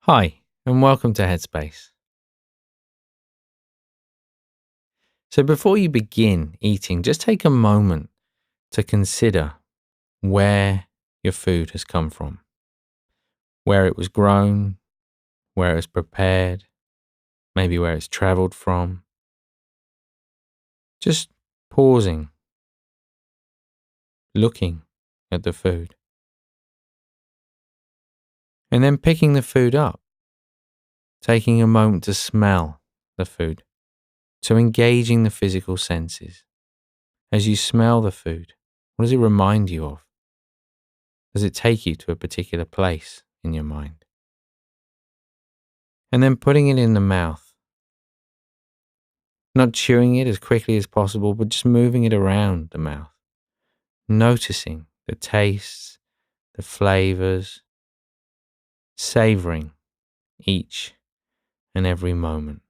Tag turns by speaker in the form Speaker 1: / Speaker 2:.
Speaker 1: Hi, and welcome to Headspace. So, before you begin eating, just take a moment to consider where your food has come from, where it was grown, where it was prepared, maybe where it's traveled from. Just pausing, looking at the food, and then picking the food up, taking a moment to smell the food, so engaging the physical senses. As you smell the food, what does it remind you of? Does it take you to a particular place in your mind? And then putting it in the mouth, not chewing it as quickly as possible, but just moving it around the mouth, noticing the tastes, the flavors, savoring each and every moment.